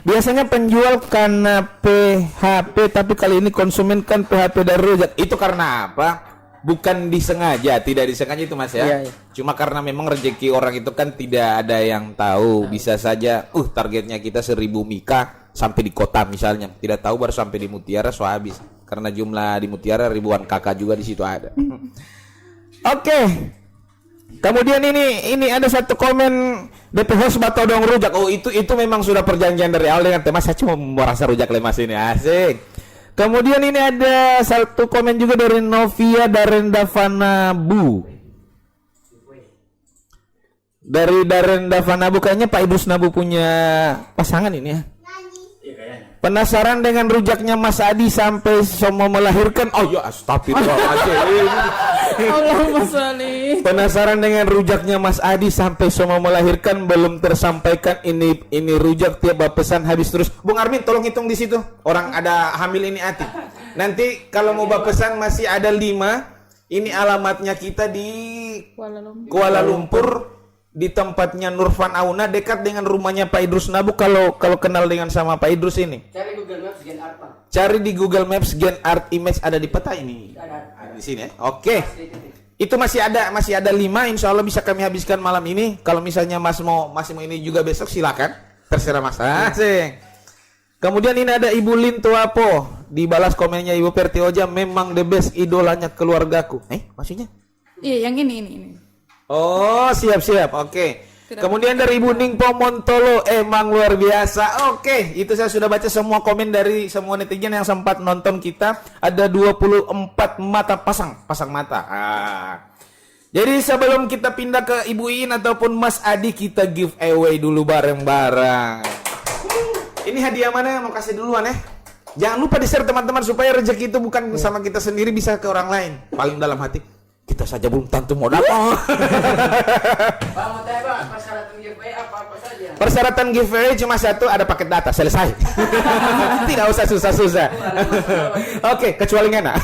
Biasanya penjual karena PHP, tapi kali ini konsumen kan PHP dari rujak. Itu karena apa? Bukan disengaja, tidak disengaja itu Mas ya. Iya, iya. Cuma karena memang rezeki orang itu kan tidak ada yang tahu. Bisa saja, targetnya kita 1000 mika sampai di kota misalnya. Tidak tahu baru sampai di Mutiara so habis. Karena jumlah di Mutiara ribuan kakak juga di situ ada. Oke. Kemudian ini ada satu komen DP host Batodong rujak. Oh itu memang sudah perjanjian dari awal dengan tema saya cuma merasa rujak lemas ini asik. Kemudian ini ada satu komen juga dari Novia Darenda Fanabu. Dari Darenda Fanabu kayaknya Pak Idrus Nabu punya pasangan ini ya. Penasaran dengan rujaknya Mas Adi sampai semua melahirkan. Oh ya astagfirullahaladzim. Allahumma sholli. Penasaran dengan rujaknya Mas Adi sampai semua melahirkan belum tersampaikan. Ini rujak tiap pesan habis terus. Bung Armin tolong hitung di situ. Orang ada hamil ini Ati. Nanti kalau mau pesan masih ada 5. Ini alamatnya kita di Kuala Lumpur. Di tempatnya Nurfan Auna dekat dengan rumahnya Pak Idrus Nabu. Kalau kenal dengan sama Pak Idrus ini. Cari Google Maps Gen Art. Cari di Google Maps Gen Art Image ada di peta ini. Ada di sini ya. Oke. Itu masih ada 5, insya Allah bisa kami habiskan malam ini. Kalau misalnya masih mau ini juga besok silakan. Terserah Mas. Asik. Kemudian ini ada Ibu Lin Tuapo. Dibalas komennya Ibu Perti Oja memang the best idolanya keluargaku. Maksudnya? Iya, yang ini. Oh, siap. Oke. Kemudian dari Ibu Ningpo Montolo, emang luar biasa. Oke, itu saya sudah baca semua komen dari semua netizen yang sempat nonton kita. Ada 24 mata pasang mata. Jadi sebelum kita pindah ke Ibu Iin ataupun Mas Adi, kita give away dulu bareng-bareng. Ini hadiah mana yang mau kasih duluan ya? Jangan lupa di-share teman-teman supaya rezeki itu bukan sama kita sendiri, bisa ke orang lain. Paling dalam hati, kita saja belum tentu mau dapat. Pak, mau tanya Pak, persyaratan giveaway apa saja? Persyaratan giveaway cuma satu, ada paket data, selesai. Tidak usah susah-susah. Oke, kecuali Ngena.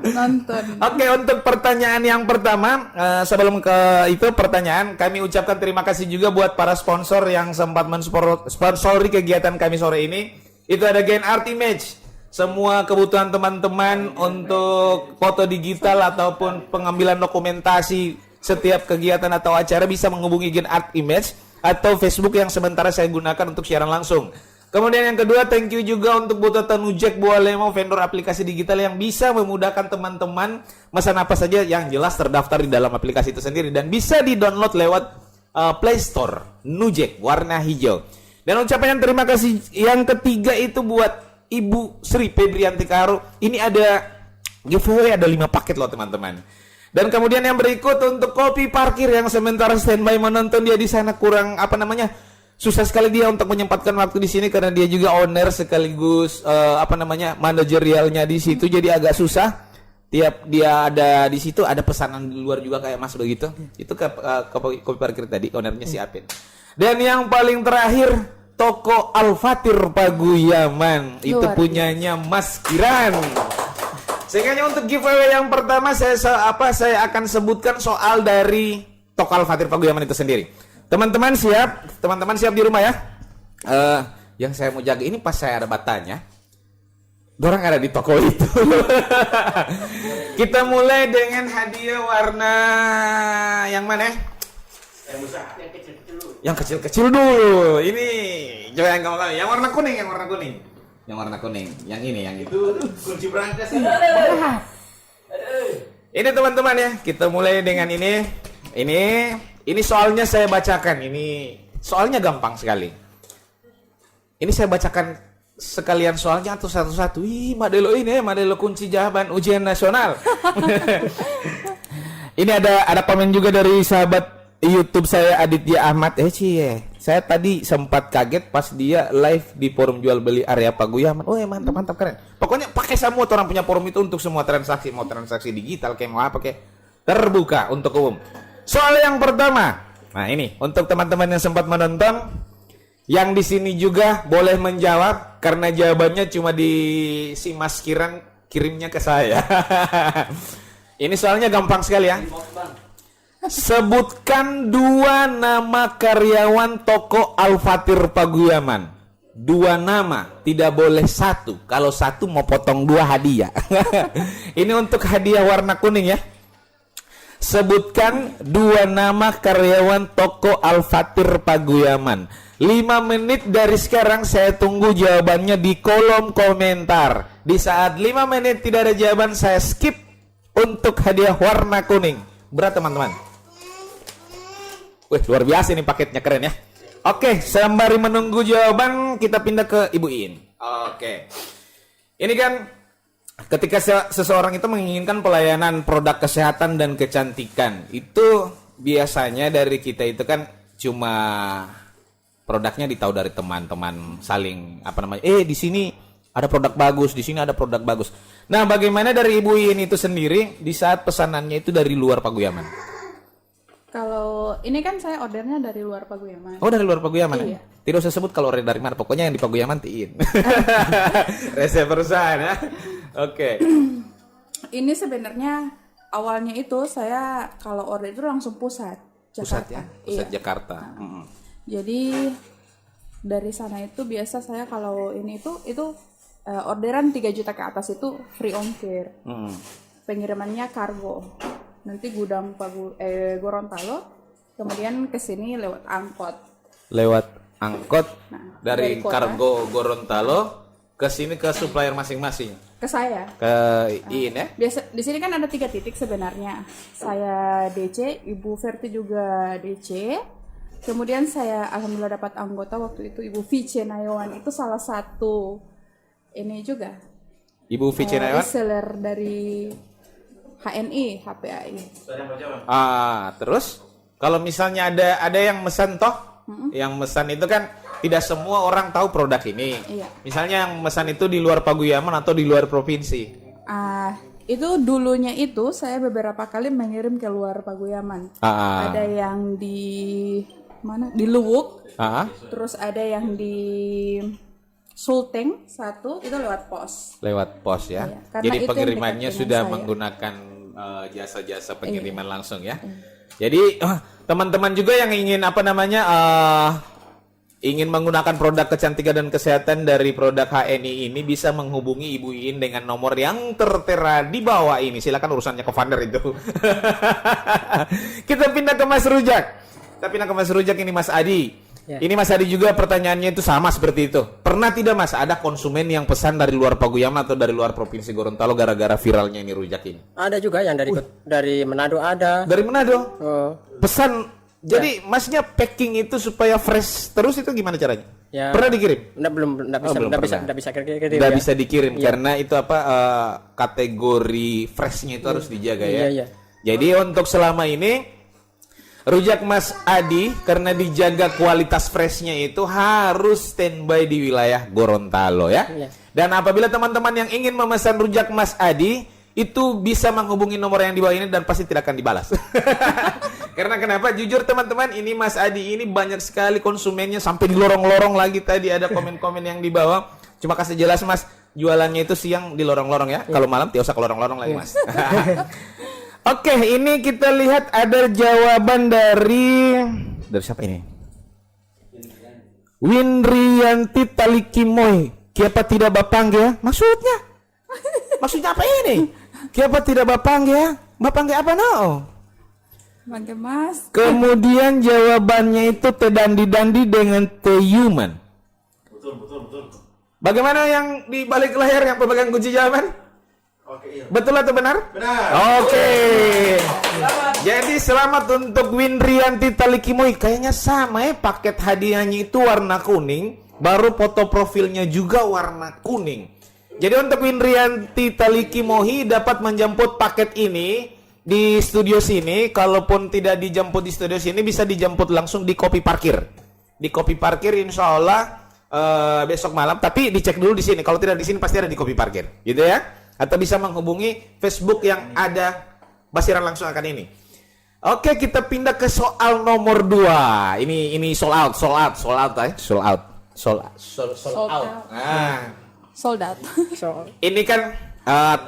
Nonton. Oke, untuk pertanyaan yang pertama, sebelum ke itu pertanyaan, kami ucapkan terima kasih juga buat para sponsor yang sempat mensponsori kegiatan kami sore ini. Itu ada Gen Art Image. Semua kebutuhan teman-teman untuk foto digital ataupun pengambilan dokumentasi setiap kegiatan atau acara bisa menghubungi Gen Art Image atau Facebook yang sementara saya gunakan untuk siaran langsung. Kemudian yang kedua, thank you juga untuk Butatan Nujek Bualemo, vendor aplikasi digital yang bisa memudahkan teman-teman pesan apa saja yang jelas terdaftar di dalam aplikasi itu sendiri dan bisa di-download lewat Play Store. Nujek warna hijau. Dan ucapan yang terima kasih yang ketiga itu buat Ibu Sri Febrianti Karo. Ini ada giveaway, ada 5 paket loh teman-teman. Dan kemudian yang berikut untuk Kopi Parkir yang sementara standby menonton, dia di sana kurang susah sekali dia untuk menyempatkan waktu di sini karena dia juga owner sekaligus manajerialnya di situ, jadi agak susah. Tiap dia ada di situ ada pesanan di luar juga kayak Mas begitu. Itu ke Kopi Parkir tadi ownernya si Apin. Dan yang paling terakhir Toko Al-Fatir Paguyaman. Itu punyanya Mas Kiran. Sehingga untuk giveaway yang pertama saya akan sebutkan soal dari Toko Al-Fatir Paguyaman itu sendiri. Teman-teman siap di rumah ya. Yang saya mau jaga ini pas saya ada batanya. Dorang ada di toko itu. Kita mulai dengan hadiah warna yang mana? Yang kecil-kecil dulu. Ini coba yang kamu yang warna kuning. Yang warna kuning. Yang ini, yang itu. Kunci berangkas. Ini teman-teman ya. Kita mulai dengan ini. Ini soalnya saya bacakan. Ini soalnya gampang sekali. Ini saya bacakan sekalian soalnya atau satu-satu. Madelo kunci jawaban ujian nasional. Ini ada komen juga dari sahabat YouTube saya Aditya Ahmad. Saya tadi sempat kaget pas dia live di forum jual beli area Paguyaman. Mantap keren. Pokoknya pakai semua orang punya forum itu untuk semua transaksi, mau transaksi digital kayak mau apa kayak terbuka untuk umum. Soal yang pertama. Nah, ini untuk teman-teman yang sempat menonton yang di sini juga boleh menjawab karena jawabannya cuma di si Mas Kiran kirimnya ke saya. Ini soalnya gampang sekali ya. Sebutkan 2 nama karyawan toko Al-Fatir Paguyaman. 2 nama, tidak boleh 1. Kalau 1 mau potong 2 hadiah. Ini untuk hadiah warna kuning ya. Sebutkan 2 nama karyawan toko Al-Fatir Paguyaman. 5 menit dari sekarang saya tunggu jawabannya di kolom komentar. Di saat 5 menit tidak ada jawaban, saya skip untuk hadiah warna kuning. Berat teman-teman. Wih, luar biasa ini paketnya, keren ya. Oke, sembari menunggu jawaban, kita pindah ke Ibu Iin. Oke. Ini kan ketika seseorang itu menginginkan pelayanan produk kesehatan dan kecantikan, itu biasanya dari kita itu kan cuma produknya ditahu dari teman-teman, saling di sini ada produk bagus, di sini ada produk bagus. Nah, bagaimana dari Ibu Iin itu sendiri di saat pesanannya itu dari luar Paguyaman? Kalau ini kan saya ordernya dari luar Paguyaman. Oh, dari luar Paguyaman. Iya. Tidak usah sebut kalau order dari mana, pokoknya yang di Paguyaman tiin. Resep perusahaan ya. Oke. Ini sebenarnya awalnya itu saya kalau order itu langsung pusat Pusat Jakarta. ya, pusat Iya. Jakarta. Jadi dari sana itu biasa saya kalau ini itu orderan 3 juta ke atas itu free ongkir. Pengirimannya kargo. Nanti gudang Gorontalo, kemudian ke sini lewat angkot. Lewat angkot Nah, dari dari kota. kargo Gorontalo ke sini ke supplier masing-masing. Ke saya. Ke Iin ya. Biasa di sini kan ada 3 titik sebenarnya. Saya DC, Ibu Verti juga DC. Kemudian saya alhamdulillah dapat anggota waktu itu Ibu Vice Nayawan, itu salah satu ini juga Ibu Vice Nayawan. reseller dari HNI, HPAI. Terus kalau misalnya ada yang mesen toh, yang mesan itu kan tidak semua orang tahu produk ini. Iya. Misalnya yang mesan itu di luar Paguyaman atau di luar provinsi. Itu dulunya itu saya beberapa kali mengirim ke luar Paguyaman. Ada yang di mana? Di Luwuk. Terus ada yang di Sulteng satu, itu lewat pos. Lewat pos ya. Iya, karena Jadi itu yang pengirimannya dekat sudah dengan saya. menggunakan jasa-jasa pengiriman langsung ya. Jadi teman-teman juga yang ingin ingin menggunakan produk kecantikan dan kesehatan dari produk HNI ini bisa menghubungi Ibu Iin dengan nomor yang tertera di bawah ini. Silakan urusannya ke vendor itu. Kita pindah ke Mas Rujak. Ini Mas Adi. Ya. Ini Mas Adi juga pertanyaannya itu sama seperti itu. Pernah tidak Mas ada konsumen yang pesan dari luar Paguyaman atau dari luar provinsi Gorontalo gara-gara viralnya ini rujak ini? Ada juga yang dari Manado ada. Dari Manado? Oh, Pesan. Jadi masnya packing itu supaya fresh terus itu gimana caranya? Ya. Pernah dikirim? belum bisa kirim. Nggak bisa dikirim Iya. karena itu kategori freshnya itu harus dijaga ya. Iya. Jadi untuk selama ini rujak Mas Adi karena dijaga kualitas freshnya itu harus standby di wilayah Gorontalo ya. Iya. Dan apabila teman-teman yang ingin memesan rujak Mas Adi itu bisa menghubungi nomor yang di bawah ini dan pasti tidak akan dibalas. Karena kenapa? Jujur teman-teman, ini Mas Adi ini banyak sekali konsumennya sampai di lorong-lorong lagi tadi ada komen-komen yang di bawah. Cuma kasih jelas Mas, jualannya itu siang di lorong-lorong ya. Kalau malam tidak usah ke lorong-lorong lagi Mas. Oke, ini kita lihat ada jawaban dari siapa ini? Winrianti Talikimoy. Kiapa tidak bapanggil? Maksudnya apa ini? Kiapa tidak bapanggil? Bapanggil apa no? Bangke Mas. Kemudian jawabannya itu tedandi-dandi dengan teyuman. Betul. Bagaimana yang di balik layar yang pemegang kunci jawaban? Oke, iya. Betul atau benar? Benar. Oke. Jadi selamat untuk Winrianti Talikimoy. Kayaknya sama ya, paket hadiahnya itu warna kuning, baru foto profilnya juga warna kuning. Jadi untuk Winrianti Talikimoy dapat menjemput paket ini di studio sini. Kalaupun tidak dijemput di studio sini, bisa dijemput langsung di Kopi Parkir. Di Kopi Parkir insya Allah besok malam. Tapi dicek dulu di sini. Kalau tidak di sini pasti ada di Kopi Parkir, gitu ya. Atau bisa menghubungi Facebook yang ada basiran langsung akan ini. Oke, kita pindah ke soal nomor 2. Ini sold out. Nah, Sold out. So, ini kan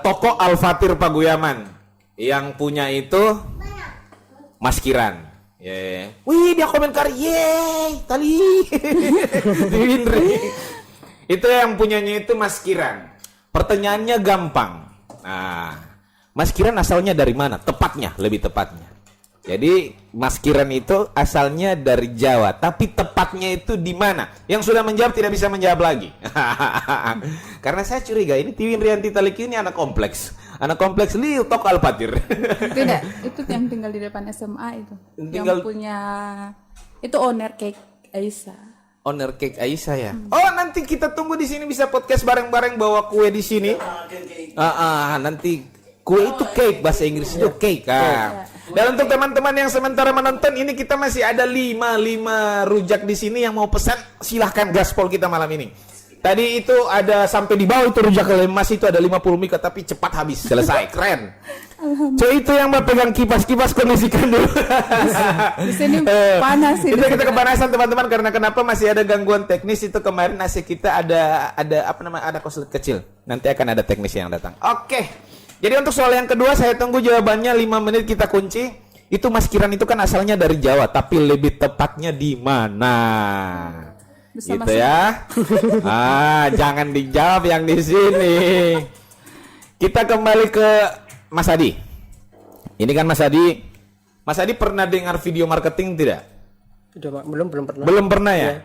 toko Al-Fatir Paguyaman yang punya itu Mas Kiran. Wih, dia komentar, yeay, tali. Itu yang punyanya itu Mas Kiran. Pertanyaannya gampang. Nah, Mas Kiran asalnya dari mana? Tepatnya, lebih tepatnya. Jadi Mas Kiran itu asalnya dari Jawa, tapi tepatnya itu di mana? Yang sudah menjawab tidak bisa menjawab lagi. Karena saya curiga ini Tiwin Rianti Taliki ini anak kompleks. Anak kompleks Liu Tok Alpatir. Tidak, itu yang tinggal di depan SMA itu. Yang punya itu owner cake Aisyah. Owner cake Aisyah ya. Oh, nanti kita tunggu di sini bisa podcast bareng-bareng bawa kue di sini. Nanti kue itu cake, bahasa Inggris itu cake. Dan untuk teman-teman yang sementara menonton ini kita masih ada 5 rujak di sini yang mau pesan, silahkan gaspol kita malam ini. Tadi itu ada sampai di bawah itu rujak lemas itu ada 50 mika tapi cepat habis, selesai, keren. So itu yang mau pegang kipas-kipas kondisikan dulu. Di sini panas ini. Itu kita kepanasan teman-teman karena kenapa masih ada gangguan teknis itu kemarin AC kita ada korslet kecil. Nanti akan ada teknis yang datang. Oke. Jadi untuk soal yang kedua saya tunggu jawabannya 5 menit kita kunci. Itu Mas Kiran itu kan asalnya dari Jawa, tapi lebih tepatnya di mana? Gitu ya. Jangan dijawab yang di sini. Kita kembali ke Mas Adi. Ini kan Mas Adi. Mas Adi pernah dengar video marketing tidak? Belum pernah. Belum pernah ya?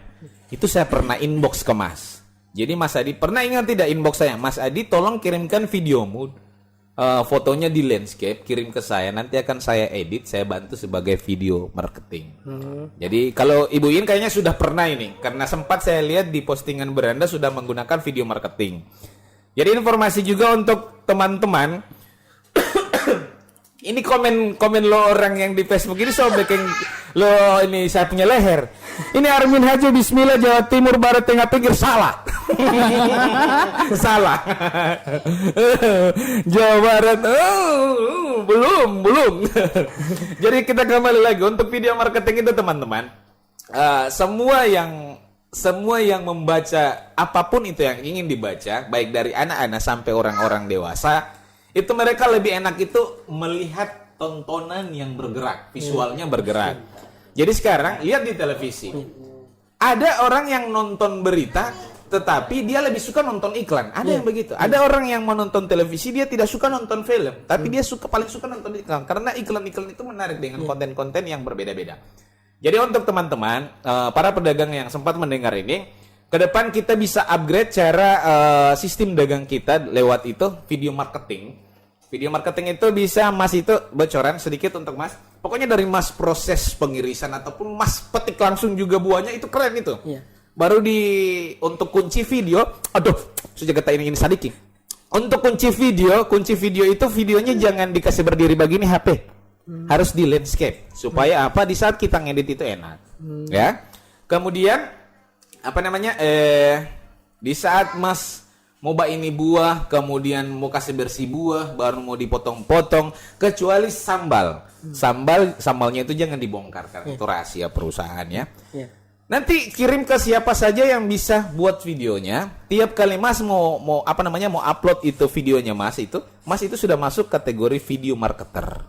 Itu saya pernah inbox ke Mas. Jadi Mas Adi pernah ingat tidak inbox saya? Mas Adi tolong kirimkan videomu. Fotonya di landscape, kirim ke saya, nanti akan saya edit, saya bantu sebagai video marketing. Jadi kalau Ibu In kayaknya sudah pernah ini, karena sempat saya lihat di postingan beranda sudah menggunakan video marketing. Jadi informasi juga untuk teman-teman, ini komen lo orang yang di Facebook ini sobek yang lo ini saya punya leher. Ini Armin Haji Bismillah Jawa Timur Barat Tengah Pinggir salah. Salah. Jawa Barat. Belum. Jadi kita kembali lagi untuk video marketing itu teman-teman. Semua yang membaca apapun itu yang ingin dibaca, baik dari anak-anak sampai orang-orang dewasa, itu mereka lebih enak itu melihat tontonan yang bergerak, visualnya bergerak. Jadi sekarang lihat di televisi, ada orang yang nonton berita, tetapi dia lebih suka nonton iklan. Ada yang begitu. Ada orang yang menonton televisi, dia tidak suka nonton film, tapi dia paling suka nonton iklan karena iklan-iklan itu menarik dengan konten-konten yang berbeda-beda. Jadi untuk teman-teman, para pedagang yang sempat mendengar ini, ke depan kita bisa upgrade cara sistem dagang kita lewat itu video marketing. Video marketing itu bisa Mas itu bocoran sedikit untuk Mas. Pokoknya dari Mas proses pengirisan ataupun Mas petik langsung juga buahnya itu keren itu. Iya. Baru untuk kunci video, sudah kata ini sadiki. Untuk kunci video itu videonya jangan dikasih berdiri begini HP. Harus di landscape supaya di saat kita ngedit itu enak. Ya. Kemudian di saat Mas mau ini buah, kemudian mau kasih bersih buah, baru mau dipotong-potong, kecuali sambalnya itu jangan dibongkar karena itu rahasia perusahaan ya. Nanti kirim ke siapa saja yang bisa buat videonya. Tiap kali Mas mau upload itu videonya Mas itu sudah masuk kategori video marketer.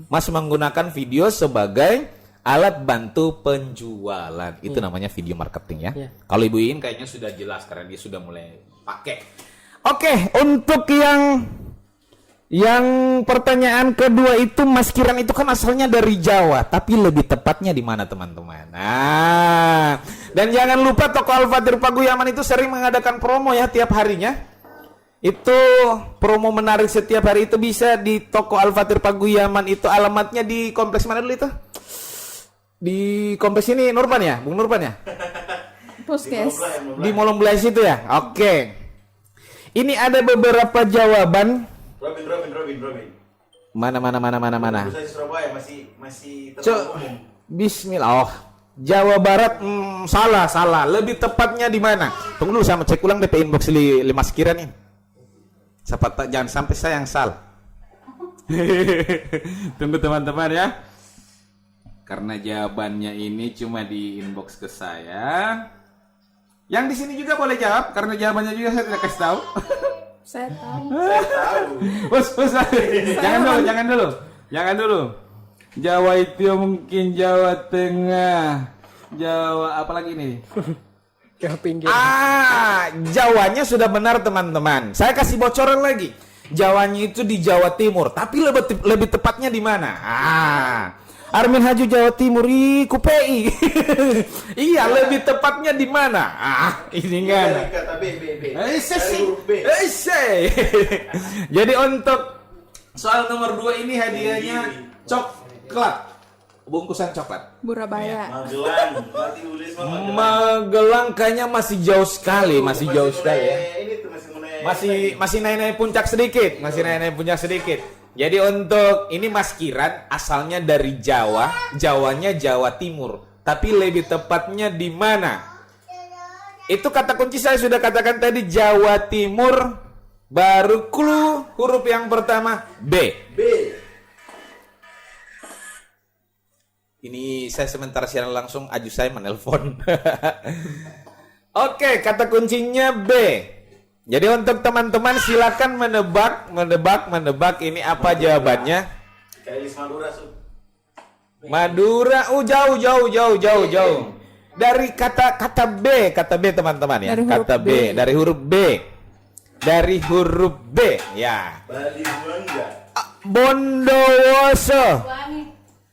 Mas menggunakan video sebagai alat bantu penjualan. Itu namanya video marketing ya. Kalau Ibu In kayaknya sudah jelas karena dia sudah mulai pakai. Oke, untuk yang pertanyaan kedua itu Mas Kiran itu kan asalnya dari Jawa, tapi lebih tepatnya di mana teman-teman? Nah, dan jangan lupa toko Al-Fatir Paguyaman itu sering mengadakan promo ya tiap harinya. Itu promo menarik setiap hari itu bisa di toko Al-Fatir Paguyaman itu alamatnya di kompleks mana dulu itu? Di kompleks ini Nurpan ya, Bung Nurpan ya? Puskes. Di Molong Blaise itu ya? Oke. Ini ada beberapa jawaban. Robin. Mana. Saya Surabaya masih terlalu umum. Bismillah. Jawa Barat salah. Lebih tepatnya di mana? Tunggu dulu sama cek ulang DP inbox Mas Kiran ini. Jangan sampai saya yang salah. Tunggu teman-teman ya. Karena jawabannya ini cuma di inbox ke saya. Yang di sini juga boleh jawab karena jawabannya juga saya tidak kasih tahu. Saya tahu. Bos, jangan dulu. Jawa itu mungkin Jawa Tengah. Jawa apalagi ini? Jawa pinggir. Jawanya sudah benar teman-teman. Saya kasih bocoran lagi. Jawanya itu di Jawa Timur, tapi lebih tepatnya di mana? Armin Haju Jawa Timur, KPI. Iya, lebih tepatnya di mana? Ini kan. Kata B. B. Jadi untuk soal nomor 2 ini hadiahnya coklat. Bungkusan coklat. Burabaya. Magelang. Mati tulis mah Magelang kayaknya masih jauh sekali, masih jauh sekali ya. Ini tuh masih Masih naik puncak sedikit, Jadi untuk ini Mas Kiran asalnya dari Jawa, Jawanya Jawa Timur, tapi lebih tepatnya di mana? Itu kata kunci saya sudah katakan tadi, Jawa Timur. Baru clue huruf yang pertama B. Ini saya sementara siaran langsung, aju saya menelpon. Oke, kata kuncinya B. Jadi untuk teman-teman silakan menebak ini apa jawabannya. Kailis Madura Madura, jauh. Dari kata B teman-teman ya. Kata B, dari huruf B. Dari huruf B, ya. Bali Juanda. Bondowoso.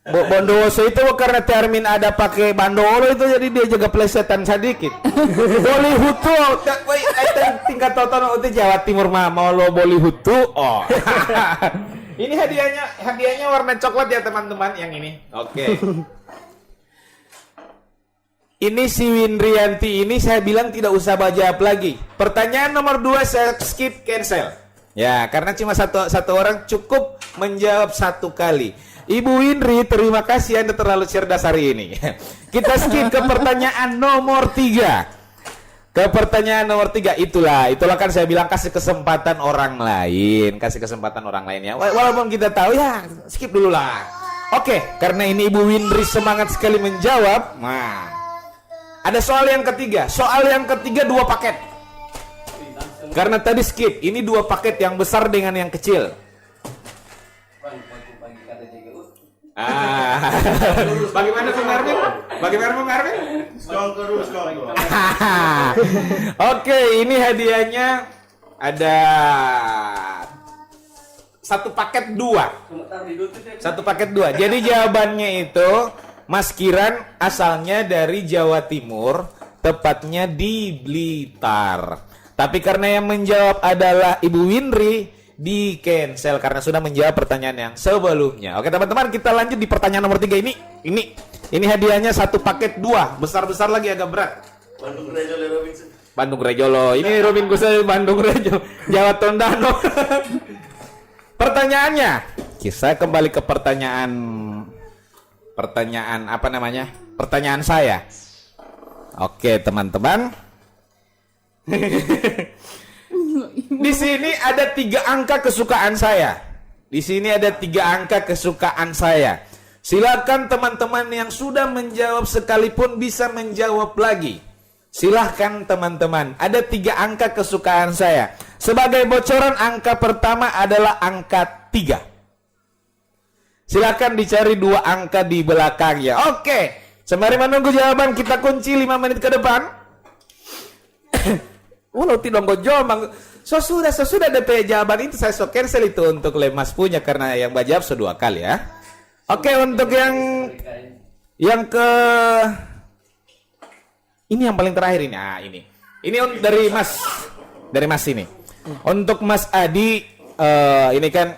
Bondowoso itu karena termin ada pakai bandolo itu, jadi dia jaga plesetan sedikit. Boli hutu, tingkat total itu Jawa Timur mah mau lo boli hutu. Oh. Ini hadiahnya warna coklat ya teman-teman yang ini. Oke. Ini si Windrianti ini saya bilang tidak usah jawab lagi. Pertanyaan nomor 2 saya skip, cancel. Ya, karena cuma satu orang cukup menjawab 1 kali. Ibu Windri, terima kasih Anda terlalu cerdas hari ini. Kita skip ke pertanyaan nomor 3. Ke pertanyaan nomor 3, itulah kan saya bilang kasih kesempatan orang lain ya. Walaupun kita tahu ya, skip dulu lah. Oke, karena ini Ibu Windri semangat sekali menjawab. Nah, ada soal yang ketiga. 2 paket. Karena tadi skip, ini 2 paket yang besar dengan yang kecil. Bagaimana Bung Arvin? Strong. Oke, ini hadiahnya ada 1 paket 2. 1 paket 2. Jadi jawabannya itu Mas Kiran asalnya dari Jawa Timur, tepatnya di Blitar. Tapi karena yang menjawab adalah Ibu Windri, di cancel karena sudah menjawab pertanyaan yang sebelumnya. Oke teman-teman, kita lanjut di pertanyaan nomor 3 ini. Ini hadiahnya 1 paket 2, besar-besar lagi agak berat. Bandung Rejolo. Ini Robin Gusel Bandung Rejolo. Jawa Tondano. Pertanyaannya, saya kembali ke pertanyaan apa namanya? Pertanyaan saya. Oke, teman-teman. Di sini ada 3 angka kesukaan saya. Silakan teman-teman yang sudah menjawab sekalipun bisa menjawab lagi. Silahkan teman-teman. Ada 3 angka kesukaan saya. Sebagai bocoran, angka pertama adalah angka 3. Silakan dicari 2 angka di belakangnya. Oke. Sembari menunggu jawaban, kita kunci 5 menit ke depan. Walau tidak gojol, sudah DP jawaban itu saya cancel itu untuk Lemas punya karena yang jawab 2 kali ya. Oke, untuk yang ke ini yang paling terakhir ini. Ini dari Mas ini. Untuk Mas Adi, ini kan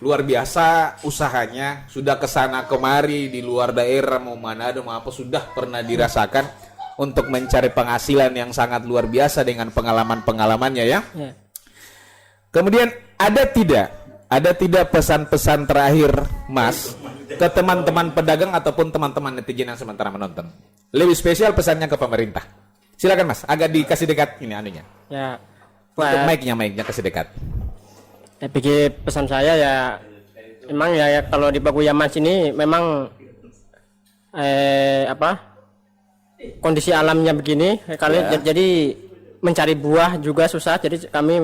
luar biasa usahanya, sudah kesana kemari di luar daerah mau Manado mau apa sudah pernah dirasakan untuk mencari penghasilan yang sangat luar biasa dengan pengalaman-pengalamannya ya. Kemudian ada tidak pesan-pesan terakhir Mas ke teman-teman pedagang ataupun teman-teman netizen yang sementara menonton? Lebih spesial pesannya ke pemerintah. Silakan Mas, agak dikasih dekat ini anunya. Ya. Untuk mic-nya kasih dekat. Ya, pikir pesan saya ya memang ya kalau di Pakuyaman sini memang kondisi alamnya begini jadi mencari buah juga susah, jadi kami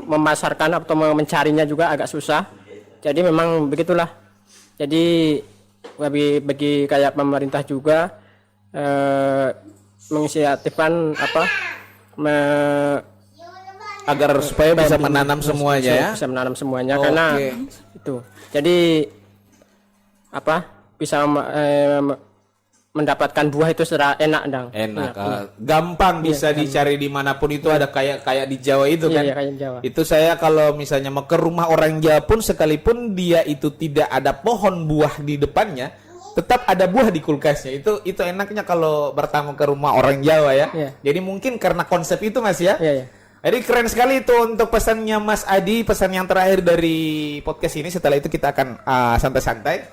memasarkan atau mencarinya juga agak susah, jadi memang begitulah. Jadi bagi kayak pemerintah juga menginisiatifkan Agar supaya bisa menanam semuanya ya. bisa menanam semuanya Oke. karena itu. Jadi bisa mendapatkan buah itu secara enak dong. Enak, Iya. gampang bisa Iya, dicari dimanapun itu ada kayak di Jawa itu kan. Iya, kayak di Jawa. Itu saya kalau misalnya mau ke rumah orang Jawa pun sekalipun dia itu tidak ada pohon buah di depannya, tetap ada buah di kulkasnya. Itu enaknya kalau bertamu ke rumah orang Jawa ya. Iya. Jadi mungkin karena konsep itu Mas ya. Iya, iya. Jadi keren sekali itu untuk pesannya Mas Adi, pesan yang terakhir dari podcast ini. Setelah itu kita akan santai-santai.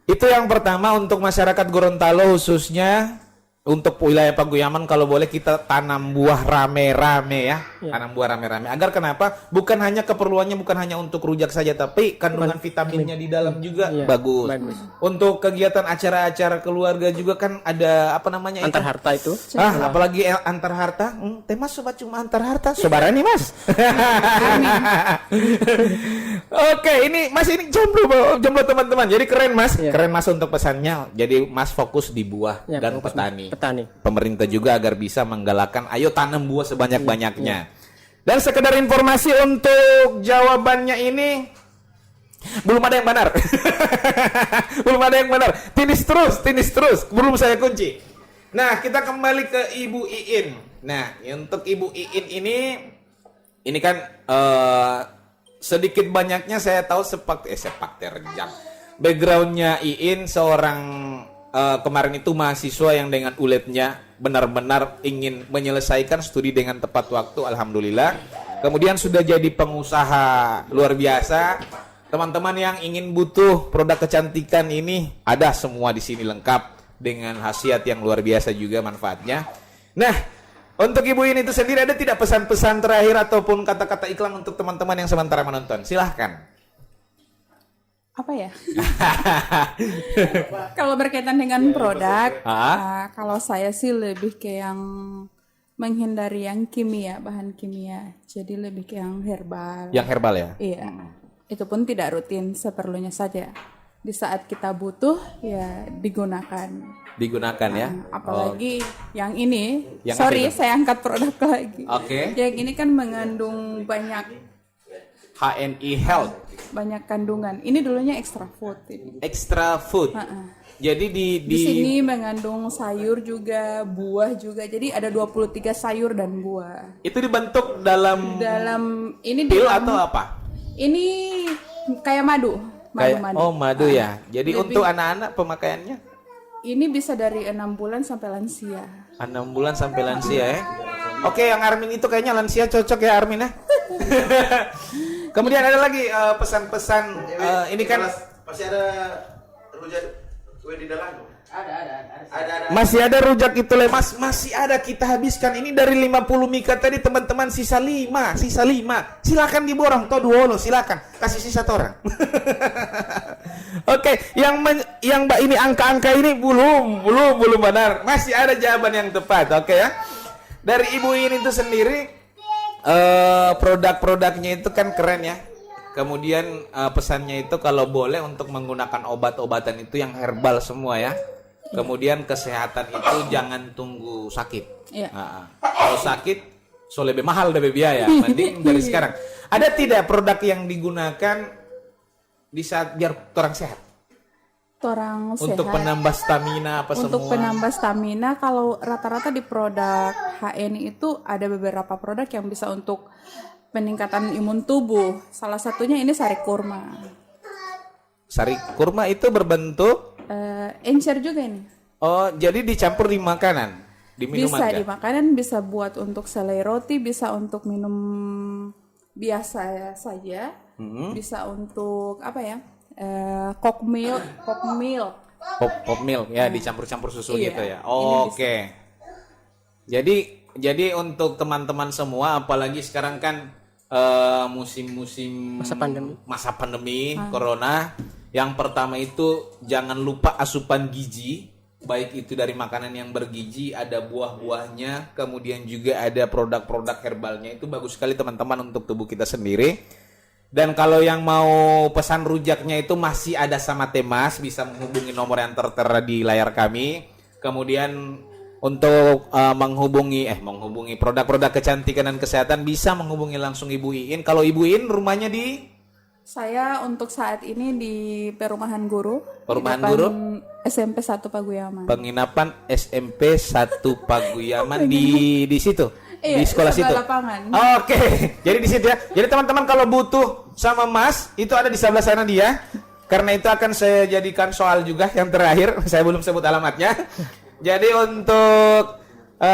Itu yang pertama untuk masyarakat Gorontalo khususnya untuk wilayah Paguyaman kalau boleh kita tanam buah rame-rame ya. Tanam buah rame-rame. Agar kenapa? Bukan hanya keperluannya bukan hanya untuk rujak saja tapi kandungan vitaminnya di dalam juga Iya, bagus. bagus. Untuk kegiatan acara-acara keluarga juga kan ada apa namanya itu? Antar harta itu. Apalagi antar harta. Tema sobat cuma antar harta. Sobarani Mas. Oke, ini Mas ini jomblo teman-teman. Jadi keren Mas, Iya. keren Mas untuk pesannya. Jadi Mas fokus di buah Ya, dan fokus petani. Petani. Pemerintah juga agar bisa menggalakkan, ayo tanam buah sebanyak-banyaknya. Dan sekedar informasi untuk jawabannya ini belum ada yang benar. Belum ada yang benar. Tinis terus. Belum saya kunci. Nah, kita kembali ke Ibu Iin. Nah, untuk Ibu Iin ini kan sedikit banyaknya saya tahu sepak terjang. Backgroundnya Iin seorang kemarin itu mahasiswa yang dengan uletnya benar-benar ingin menyelesaikan studi dengan tepat waktu, alhamdulillah. Kemudian sudah jadi pengusaha luar biasa. Teman-teman yang ingin butuh produk kecantikan ini ada semua di sini lengkap dengan khasiat yang luar biasa juga manfaatnya. Nah, untuk Ibu ini itu sendiri ada tidak pesan-pesan terakhir ataupun kata-kata iklan untuk teman-teman yang sementara menonton? Silahkan. Apa ya? Kalau berkaitan dengan produk, kalau saya sih lebih ke yang menghindari yang kimia, bahan kimia. Jadi lebih ke yang herbal. Yang herbal ya? Iya. Itu pun tidak rutin, seperlunya saja. Di saat kita butuh, ya digunakan. Digunakan ya? Apalagi yang ini, Yang sorry apa itu? saya angkat produk lagi. Oke. Yang ini kan mengandung HNI Health banyak kandungan. Ini dulunya extra food. Extra Food. Jadi Di sini mengandung sayur juga, buah juga. Jadi ada 23 sayur dan buah. itu dibentuk dalam Ini pil dalam- atau apa? Ini kayak madu. Madu. Madu ya. Jadi Lebih- untuk anak-anak pemakaiannya Ini bisa dari 6 bulan sampai lansia. 6 bulan sampai lansia ya. Oke, yang Armin itu kayaknya lansia cocok ya Armin ya. Kemudian ada lagi pesan-pesan ini kan Masih ada rujak kue di dalam. Ada. masih ada rujak itu Mas, masih ada kita habiskan ini dari 50 mika tadi teman-teman sisa 5. Silakan diborong toh duolo silakan kasih sisa orang. Oke, yang Mbak ini angka-angka ini belum benar. Masih ada jawaban yang tepat. Oke ya. Dari Ibu ini itu sendiri produk-produknya itu kan keren ya. Kemudian pesannya itu kalau boleh untuk menggunakan obat-obatan itu yang herbal semua ya. Kemudian kesehatan itu jangan tunggu sakit. Iya. Kalau sakit so lebih mahal lebih biaya. Mending dari sekarang. Ada tidak produk yang digunakan di saat biar orang sehat? Orang Untuk sehat. penambah stamina apa Untuk semua? penambah stamina, kalau rata-rata di produk HNI itu ada beberapa produk yang bisa untuk peningkatan imun tubuh. Salah satunya ini sari kurma. Sari kurma itu berbentuk Encer juga ini. oh jadi dicampur di makanan, di minuman Bisa kan? di makanan, bisa buat untuk selai roti, bisa untuk minum biasa saja, bisa untuk apa ya? Coke milk. Pop milk ya dicampur-campur susu Iya, gitu ya. ini Oke. Jadi untuk teman-teman semua apalagi sekarang kan musim-musim masa pandemi corona, yang pertama itu jangan lupa asupan gizi, baik itu dari makanan yang bergizi, ada buah-buahnya, kemudian juga ada produk-produk herbalnya, itu bagus sekali teman-teman untuk tubuh kita sendiri. Dan kalau yang mau pesan rujaknya itu masih ada sama Temas, bisa menghubungi nomor yang tertera di layar kami. Kemudian untuk menghubungi produk-produk kecantikan dan kesehatan bisa menghubungi langsung Ibu Iin. Kalau Ibu Iin rumahnya di Saya untuk saat ini di Perumahan Guru. Perumahan di depan Guru? SMP 1 Paguyaman. penginapan SMP 1 Paguyaman di situ. Iya, Di sekolah situ. sebelah lapangan. Oke. Jadi di situ ya. Jadi teman-teman kalau butuh sama Mas, itu ada di sebelah sana dia. Karena itu akan saya jadikan soal juga yang terakhir. Saya belum sebut alamatnya. Jadi untuk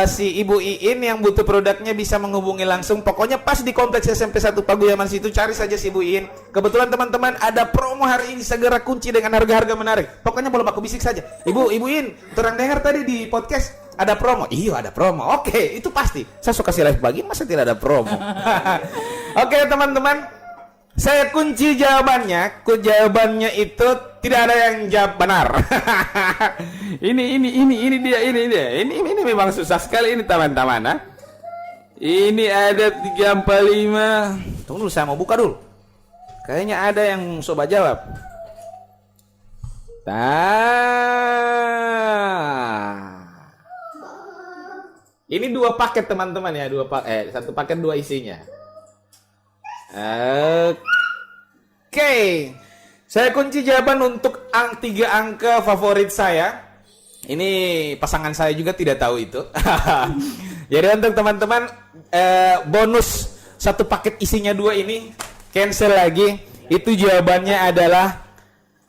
si Ibu Iin yang butuh produknya bisa menghubungi langsung. Pokoknya pas di kompleks SMP 1 Paguyaman situ, cari saja si Ibu Iin. Kebetulan teman-teman ada promo hari ini, segera kunci dengan harga-harga menarik. Pokoknya belum aku bisik saja. Ibu Iin, terang dengar tadi di podcast ada promo. Iya, ada promo. Oke, itu pasti. Saya suka kasih live pagi, masa tidak ada promo? Oke, teman-teman. Saya kunci jawabannya. Jawabannya itu tidak ada yang jawab benar. ini dia. Ini memang susah sekali ini teman-teman. Ini ada 345. Tunggu dulu, saya mau buka dulu. Kayaknya ada yang coba jawab. Ini 2 paket teman-teman ya, 2 paket, 1 paket 2 isinya. Oke. Saya kunci jawaban untuk 3 angka favorit saya. Ini pasangan saya juga tidak tahu itu. Jadi untuk teman-teman bonus 1 paket isinya 2 ini cancel lagi. Itu jawabannya adalah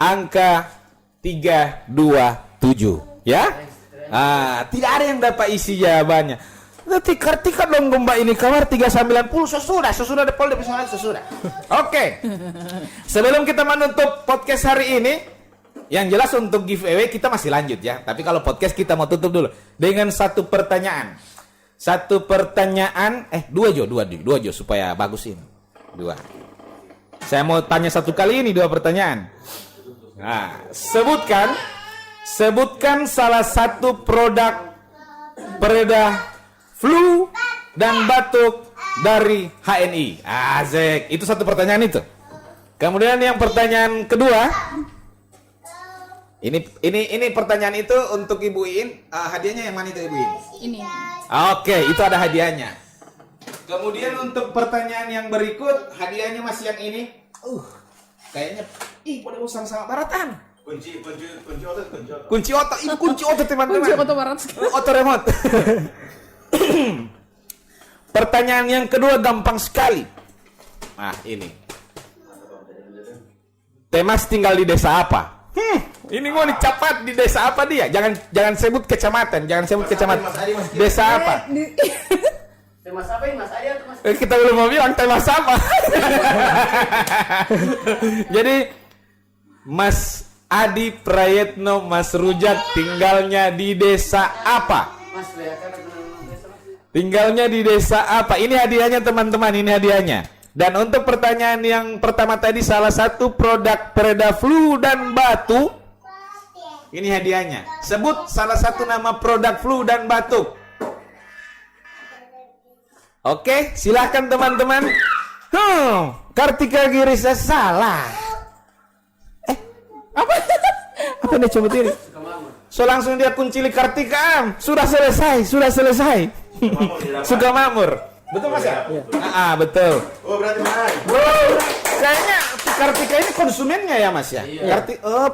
angka 327 ya. Tidak ada yang dapat isi jawabannya. Tikar dong Mbak ini kamar 390 sesudah depol di personal sesudah. Oke. Sebelum kita menutup podcast hari ini, yang jelas untuk giveaway kita masih lanjut ya. Tapi kalau podcast kita mau tutup dulu dengan 1 pertanyaan. 1 pertanyaan, 2 Jo supaya bagus ini. 2. Saya mau tanya 1 kali ini 2 pertanyaan. Nah, sebutkan salah satu produk pereda flu dan batuk dari HNI. Azek, itu 1 pertanyaan itu. Kemudian yang pertanyaan kedua, ini pertanyaan itu untuk Ibu Iin. Hadiahnya yang mana itu Ibu Iin? Ini. Oke, itu ada hadiahnya. Kemudian untuk pertanyaan yang berikut, hadiahnya masih yang ini. Kayaknya boleh usang sama baratan. Kunci Kunci otot teman-teman. Kunci otot barat. Otot remote. Pertanyaan yang kedua gampang sekali. Nah, ini. Temas tinggal di desa apa? Ini mau dicapat di desa apa dia? Jangan sebut kecamatan, Desa apa? Mas apa ini Mas Adi atau Mas? Kita belum mau bilang Temas apa. Jadi Mas Adi Prayetno Mas Rujak tinggalnya di desa apa? Mas Leakan Tinggalnya di desa apa? Ini hadiahnya teman-teman, ini hadiahnya. Dan untuk pertanyaan yang pertama tadi, salah satu produk pereda flu dan batuk. Ini hadiahnya. Sebut salah satu nama produk flu dan batuk. Oke, silahkan teman-teman. Kartika Girisa salah. Apa nih coba ini? So langsung dia kuncili Kartika. Sudah selesai. Sukamamur. Betul Mas ya? Betul. Oh, berarti benar. Kayaknya Kartika ini konsumennya ya Mas ya?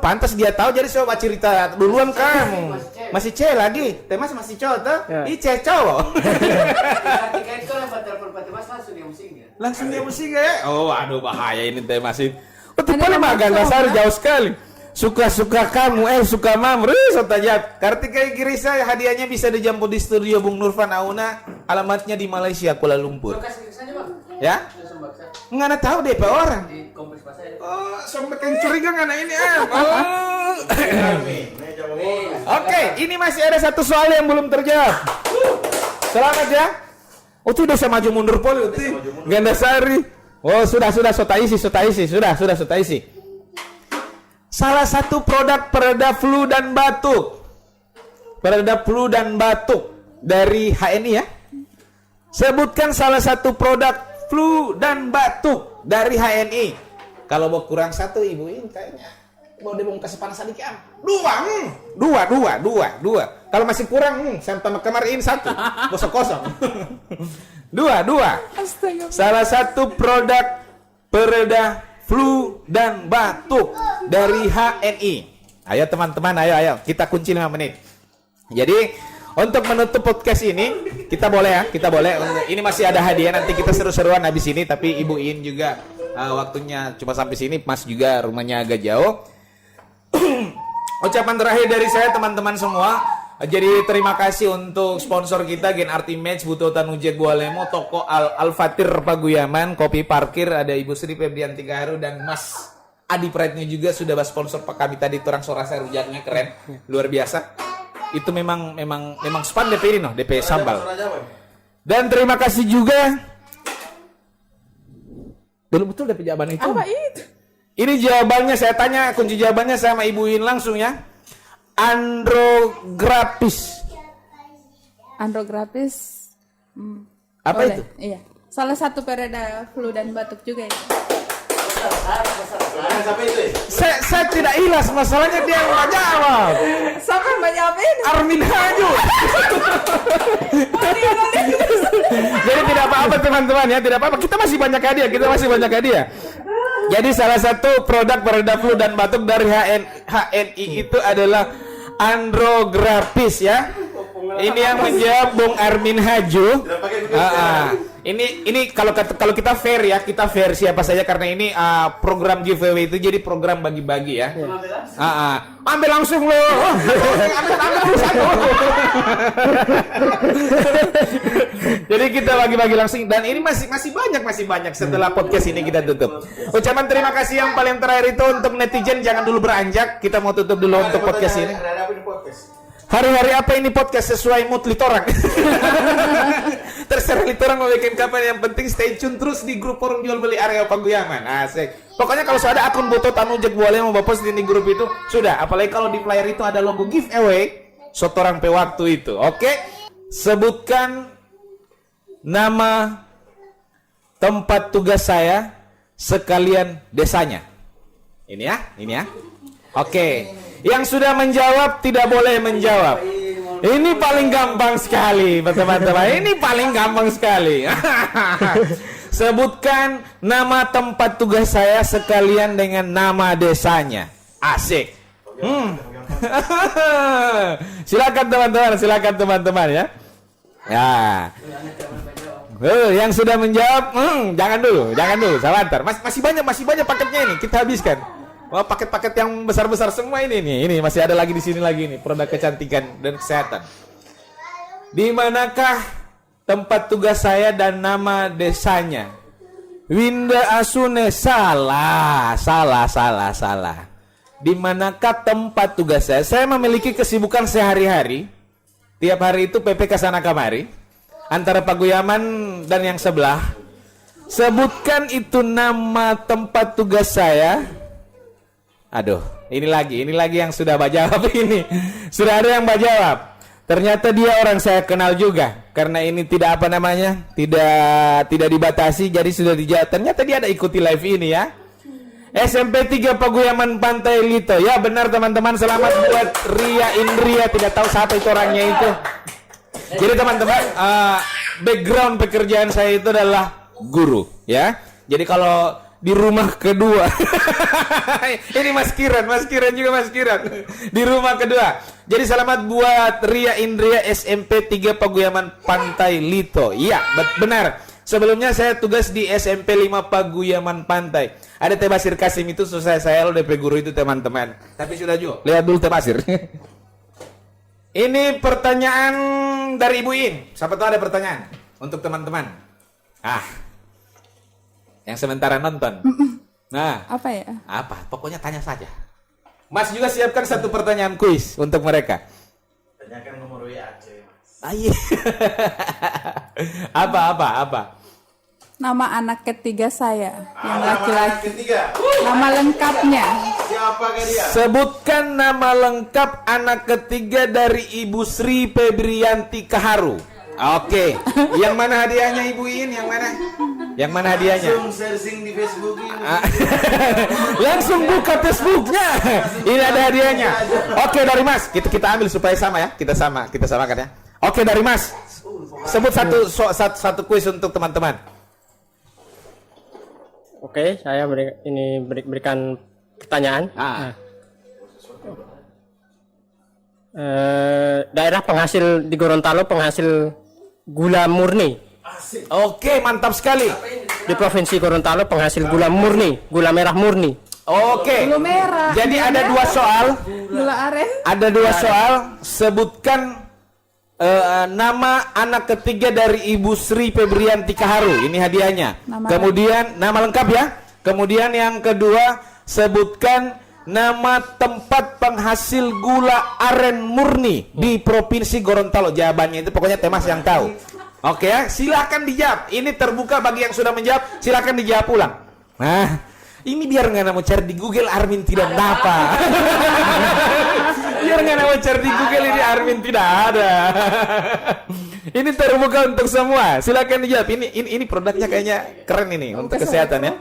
Pantas dia tahu, jadi coba cerita duluan kamu. Masih C lagi. Temas masih cowok tuh? C cowok. Ketika itu lewat telepon Pak Mas langsung dia musik ya. Langsung dia musik ya? Aduh bahaya ini Temas ini. Tipe mah Gandasari jauh sekali. Suka-suka kamu, suka mamur, sotajat. Kartika Girisa hadiahnya bisa dijemput di studio Bung Nurfan Auna. Alamatnya di Malaysia, Kuala Lumpur. Lokasi kesana Bang. Ya? Langsung baksa Nggak tahu DP orang. di kompleks pasar ya. Sampai yang curiga nggak ini Oke, ini masih ada 1 soal yang belum terjawab. Selamat ya. Tidak usah maju mundur poli. Gandasari. Sudah sota isi. Sudah sota isi. Salah satu produk pereda flu dan batuk. Pereda flu dan batuk dari HNI ya. Sebutkan salah satu produk flu dan batuk dari HNI. Kalau mau kurang satu Ibu In kayaknya mau dia mau kasih panas sedikit. Dua. Kalau masih kurang, sama kemarin satu, kosong. Dua. Astaga. Salah satu produk pereda flu dan batuk dari HNI. Ayo teman-teman, ayo kita kunci 5 menit. Jadi untuk menutup podcast ini kita boleh. Ini masih ada hadiah, nanti kita seru-seruan habis ini. Tapi Ibu In juga waktunya cuma sampai sini. Mas juga rumahnya agak jauh. Ucapan terakhir dari saya teman-teman semua. Jadi terima kasih untuk sponsor kita Gen Arti Match, Buto Tanuje Gualemo, Toko Al-Fatir Paguyaman, Kopi Parkir, ada Ibu Sri Febrianti Gaharu dan Mas Adi Praetno juga sudah sponsor Pak kami tadi. Orang sorasa rujaknya keren, luar biasa. Itu memang span DP ini DP sambal. Dan terima kasih juga. Betul DP jawaban itu. Apa itu? Ini jawabannya, saya tanya kunci jawabannya sama Ibu In langsung ya. Andrograpis. Apa Boleh. itu? Iya. Salah satu pereda flu dan batuk juga ya. Siapa itu? Saya tidak ilas, masalahnya dia yang nggak jawab. Siapa yang banyak apa ini? Armin Haju. Jadi tidak apa-apa teman-teman ya, tidak apa-apa. Kita masih banyak hadiah. Jadi salah satu produk pereda flu dan batuk dari HNI itu adalah Andrograpis ya. Ini yang menjawab Bung Armin Haju. Ini kalau kita fair ya, kita fair siapa saja karena ini program giveaway itu jadi program bagi-bagi ya. Ambil langsung lo. Ambil satu. Jadi kita bagi-bagi langsung dan ini masih banyak setelah podcast ini kita tutup. Ucapan terima kasih yang paling terakhir itu untuk netizen, jangan dulu beranjak. Kita mau tutup dulu untuk podcast ini. Hari-hari apa ini podcast sesuai mood litorang. Terserah litorang mau bikin kapan, yang penting stay tune terus di grup forum jual beli area Paguyaman. Asik. Pokoknya kalau sudah ada akun Buto Tanujek boleh mau post di grup itu sudah. Apalagi kalau di flyer itu ada logo giveaway sotorang pe waktu itu. Oke. Sebutkan nama tempat tugas saya sekalian desanya. Ini ya. Oke. Yang sudah menjawab tidak boleh menjawab. Ini paling gampang sekali, teman-teman. Ini paling gampang sekali. Sebutkan nama tempat tugas saya sekalian dengan nama desanya. Asik. Silakan teman-teman ya. Ya. Yang sudah menjawab, jangan dulu, sabar. Masih banyak paketnya ini, kita habiskan. Wah, paket-paket yang besar-besar semua ini masih ada lagi di sini lagi nih, produk kecantikan dan kesehatan. Di manakah tempat tugas saya dan nama desanya? Winda Asune, salah. Di manakah tempat tugas saya? Saya memiliki kesibukan sehari-hari. Tiap hari itu PP kesana kemari antara Paguyaman dan yang sebelah. Sebutkan itu nama tempat tugas saya. Aduh, ini lagi yang sudah jawab ini. Sudah ada yang jawab. Ternyata dia orang saya kenal juga. Karena ini tidak dibatasi, jadi sudah dijawab. Ternyata dia ada ikuti live ini ya. SMP 3 Paguyaman Pantai Lito. Ya benar teman-teman, selamat buat Ria Indria. Tidak tahu siapa itu orangnya itu. Jadi teman-teman, background pekerjaan saya itu adalah guru ya. Jadi kalau di rumah kedua ini Mas Kiran juga di rumah kedua. Jadi selamat buat Ria Indria SMP 3 Paguyaman Pantai Lito. Iya benar. Sebelumnya saya tugas di SMP 5 Paguyaman Pantai. Ada Teh Basir Kasim itu selesai saya lo DP guru itu teman-teman. Tapi sudah juga lihat dulu Teh Basir. Ini pertanyaan dari Ibu In. Siapa tahu ada pertanyaan untuk teman-teman. Yang sementara nonton. Nah, Apa ya? apa? Pokoknya tanya saja. Mas juga siapkan satu pertanyaan kuis untuk mereka. Tanyakan nomor WA cewek, Mas. Ayo. Apa? Nama anak ketiga saya yang Nama laki-laki. ketiga. Nama lengkapnya. Siapakah dia? Sebutkan nama lengkap anak ketiga dari Ibu Sri Febrianti Gaharu. Oke. Yang mana hadiahnya Ibu In? Yang mana? Yang mana hadiahnya? Langsung searching di Facebook ini. Langsung buka Facebooknya. Ini ada hadiahnya. Oke dari Mas, kita ambil supaya sama ya. Kita samakan ya. Oke dari Mas, sebut satu kuis untuk teman-teman. Oke, saya berikan pertanyaan. Daerah penghasil di Gorontalo penghasil gula murni. Oke, mantap sekali. Di Provinsi Gorontalo penghasil gula murni, gula merah murni. Oke. Gula merah. Jadi ada 2 soal. Gula aren. Ada 2 soal. Sebutkan nama anak ketiga dari Ibu Sri Febrianti Kaharu. Ini hadiahnya. Kemudian nama lengkap ya. Kemudian yang kedua, sebutkan nama tempat penghasil gula aren murni di Provinsi Gorontalo. Jawabannya itu pokoknya Temas yang tahu. Oke ya, silakan dijawab. Ini terbuka bagi yang sudah menjawab. Silakan dijawab ulang. Nah, ini biar nggak mau cari di Google Armin tidak apa. Biar nggak mau cari di Google ini Armin tidak ada. Ini terbuka untuk semua. Silakan dijawab. Ini produknya kayaknya keren ini untuk kesehatan ya.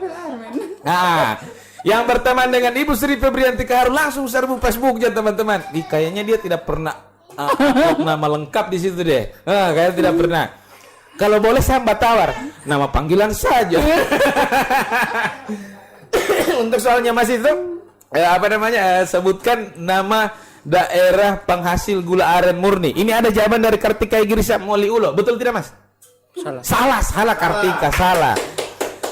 Nah, yang berteman dengan Ibu Sri Febrianti Kaharu langsung serbu Facebooknya teman-teman. Kayaknya dia tidak pernah upload nama lengkap di situ deh. Kayaknya tidak pernah. Kalau boleh saya mbak tawar nama panggilan saja. Untuk soalnya Mas itu sebutkan nama daerah penghasil gula aren murni. Ini ada jawaban dari Kartika Igrisya Moliulo. Betul tidak Mas? Salah Kartika, salah.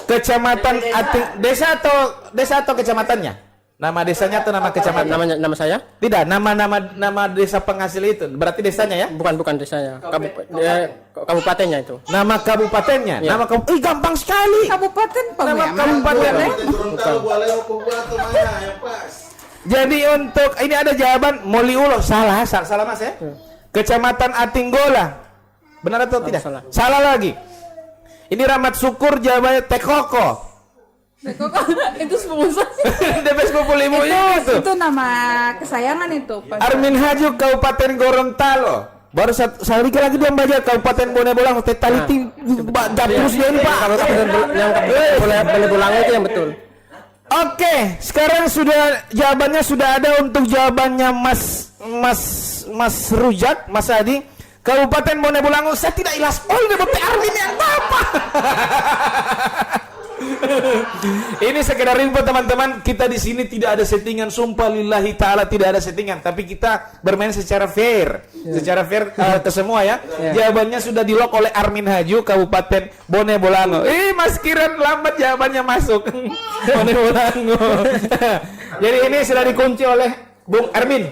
Kecamatan Ating, desa atau kecamatannya? Nama desanya atau nama kecamatan? Nama saya? Tidak, nama desa penghasil itu. Berarti desanya ya? Bukan desanya. Kabupatennya itu. Nama kabupatennya? Ya. Gampang sekali. Kabupaten Nama kabupaten. Gorontalo boleh Pupuato mana yang pas. Jadi untuk ini ada jawaban Moliulo. Salah Mas ya? Kecamatan Atinggola. Benar atau tidak? Salah lagi. Ini Rahmat Syukur, jawabannya Tekoko. Itu sponsor. DP sepupu limunya itu. Itu nama kesayangan itu. Armin Hajuk Kabupaten Gorontalo. Baru sekali lagi dia membaca Kabupaten Bone Bolango. Tetaliti dapus dia ini Pak. Yang Bone Bolango itu yang betul. Oke, sekarang jawabannya sudah ada untuk jawabannya Mas Rujak, Mas Adi. Kabupaten Bone Bolango, saya tidak ilas. Oh, ini Bapak Armin yang apa? Ini sekedar info teman-teman, kita di sini tidak ada settingan, sumpah lillahi taala tidak ada settingan, tapi kita bermain secara fair, ke semua ya. Jawabannya sudah di-lock oleh Armin Haju Kabupaten Bone Bolango. Mas Kiran lambat jawabannya masuk. Bone Bolango. Jadi ini sudah dikunci oleh Bung Armin.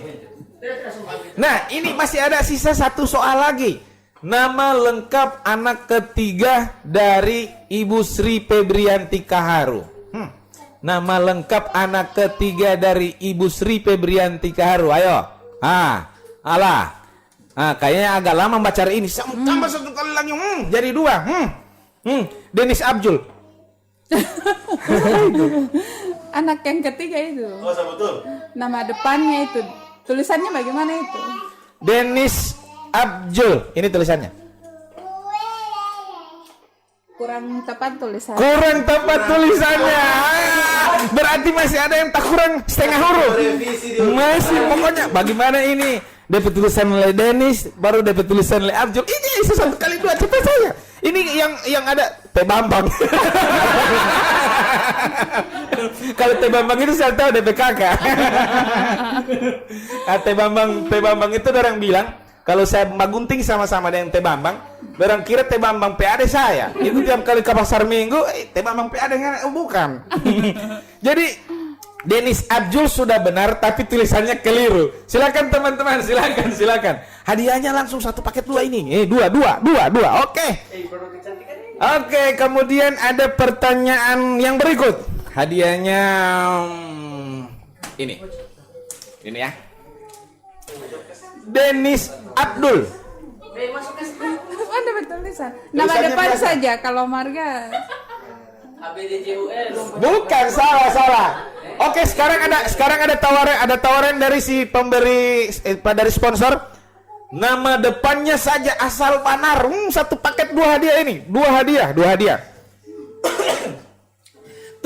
Nah, ini masih ada sisa 1 soal lagi. Nama lengkap anak ketiga dari Ibu Sri Febrianti Kaharu. Nama lengkap anak ketiga dari Ibu Sri Febrianti Kaharu. Ayo. Kayaknya agak lama baca ini. Tambah 1 kali lagi. Jadi 2. Denis Abjul. Anak yang ketiga itu. Oh, betul. Nama depannya itu. Tulisannya bagaimana itu? Denis Abjul, ini tulisannya. Kurang tepat tulisannya. Berarti masih ada yang tak kurang setengah huruf. Masih pokoknya bagaimana ini? Dapat tulisan oleh Denis, baru dapat tulisan oleh Abjul. Ini 1 kali 2 cepat saya. Ini yang ada T Bambang. Kalau T Bambang itu saya tahu DPKK. T Bambang itu orang bilang kalau saya magunting sama-sama dengan T Bambang, barang kira T Bambang PAD saya. Itu tiap kali ke pasar Minggu, T Bambang PAD bukan. Jadi Denis Abjul sudah benar, tapi tulisannya keliru. Silakan teman-teman, silakan. Hadiahnya langsung 1 paket 2 ini. 2. Oke. Oke, kemudian ada pertanyaan yang berikut. Hadiahnya ini ya. Denis Abdul. Ada tulisan. Nama depan berapa? saja, kalau marga. Bukan, salah. Oke, sekarang ada tawaran dari si pemberi dari sponsor. Nama depannya saja asal panar. 1 paket 2 hadiah ini. 2 hadiah.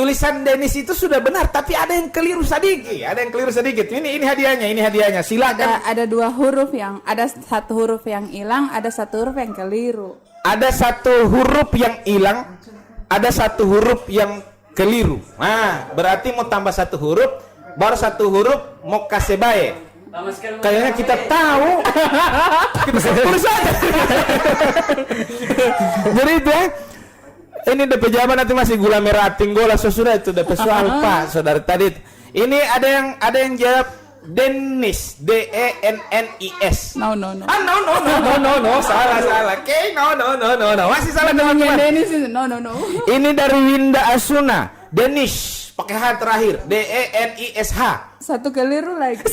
tulisan Denis itu sudah benar, tapi ada yang keliru sedikit. Ini hadiahnya. Silakan. Ada dua huruf yang, ada satu huruf yang hilang, ada satu huruf yang keliru. Ada satu huruf yang hilang, ada satu huruf yang keliru. Nah, berarti mau tambah satu huruf, baru satu huruf mau kasih baik. Kayaknya kita tahu. Kita tulis saja. Jadi itu ya. Ini DP jawaban nanti masih gula merah tinggola sesudah itu DP soal Pak saudara tadi. Ini ada yang jawab Dennis, Dennis. No. No, salah. Oke, no. Masih salah teman-teman. Dennis itu no. Ini dari Winda Asuna, Denis pakai H terakhir, Denis. Satu keliru lagi.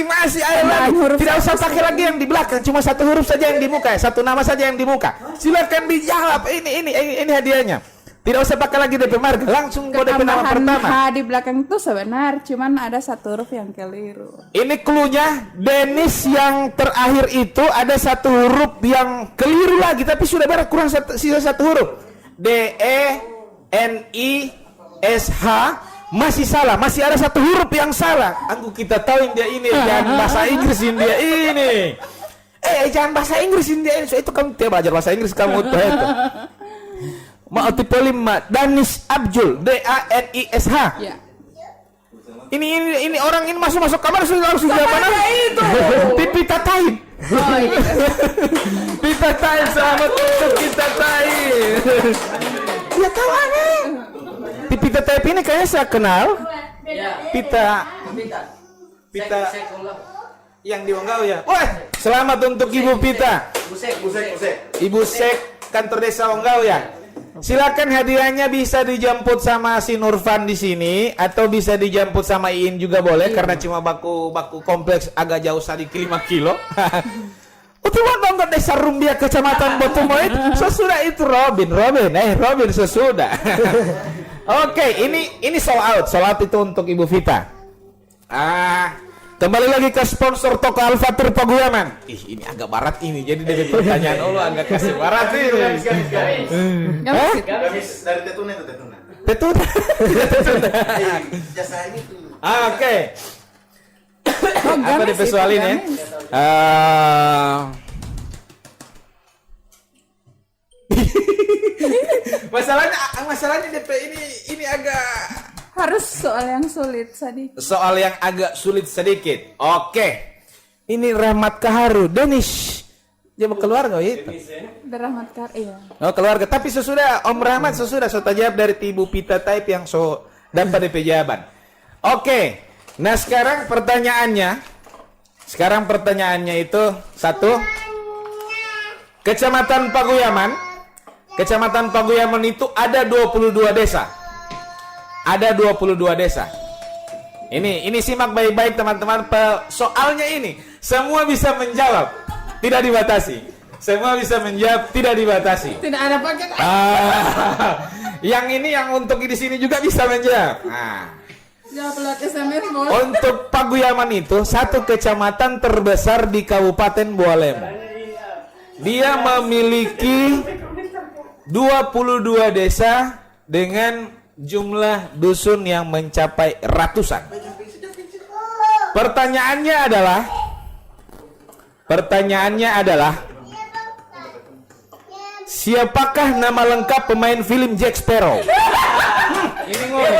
Masih ada lagi. Tidak usah pakai lagi yang di belakang, cuma satu huruf saja yang di muka, satu nama saja yang di muka. Silakan dijawab. Ini hadiahnya. Tidak usah pakai lagi DP marga, langsung kode nama pertama. H di belakang itu sebenar, cuman ada satu huruf yang keliru. Ini cluenya, Denis yang terakhir itu ada satu huruf yang keliru lagi, tapi sudah benar kurang sisa satu huruf. Denis masih salah, masih ada satu huruf yang salah. Anggu kita tahu dia ini jangan bahasa Inggrisin dia ini. Jangan bahasa Inggrisin dia ini. So, itu kamu tidak belajar bahasa Inggris kamu tuh itu. Multiple 5 Danis Abjul Danis. Ya. Ini orang ini masuk kamar langsung mana? Itu. Pita Taib. Oh, iya. Pita Taib sama tutup Pita Taib. Dia tahu aneh. Pita Taib ini kayaknya saya kenal. Pita yang di Wonggau ya. Wah, selamat untuk Ibu Pita. Ibu Sek kantor desa Wonggau ya. Silakan hadiahnya bisa dijemput sama si Nurfan di sini atau bisa dijemput sama Iin juga boleh karena cuma baku kompleks agak jauh sedikit 5 kilo. Utama dong ke desa Rumbia kecamatan Botumoit. Sesudah itu Robin sesudah. Oke, ini sold out itu untuk Ibu Vita. Kembali lagi ke sponsor toko Al-Fatur Paguyaman. Ini agak barat ini, jadi dari pertanyaan agak kasih barat ini. Gamis dari Tetuna itu Tetuna. Jasa ini tuh. Oke. Apa di visual ini? Masalahnya DP ini agak Harus soal yang sulit sedikit. soal yang agak sulit sedikit. Oke. Ini Rahmat Kaharu, Denis. Dia mau keluarga itu. Rahmat iya. Oh, keluarga. Tapi sesudah Om Rahmat sesudah jawab dari Ibu Pita Taib yang dapat DP jawaban. Oke. Nah, sekarang pertanyaannya itu satu. Kecamatan Paguyaman itu ada 22 desa. Ada 22 desa. Ini simak baik-baik teman-teman. Soalnya ini semua bisa menjawab, tidak dibatasi. Semua bisa menjawab, tidak dibatasi. Tidak ada paket. Yang ini yang untuk di sini juga bisa menjawab. Jawab lewat SMS boleh. Untuk Paguyaman itu satu kecamatan terbesar di Kabupaten Bualem. Dia memiliki 22 desa dengan jumlah dusun yang mencapai ratusan. Pertanyaannya adalah siapakah nama lengkap pemain film Jack Sparrow? Ini ngomong.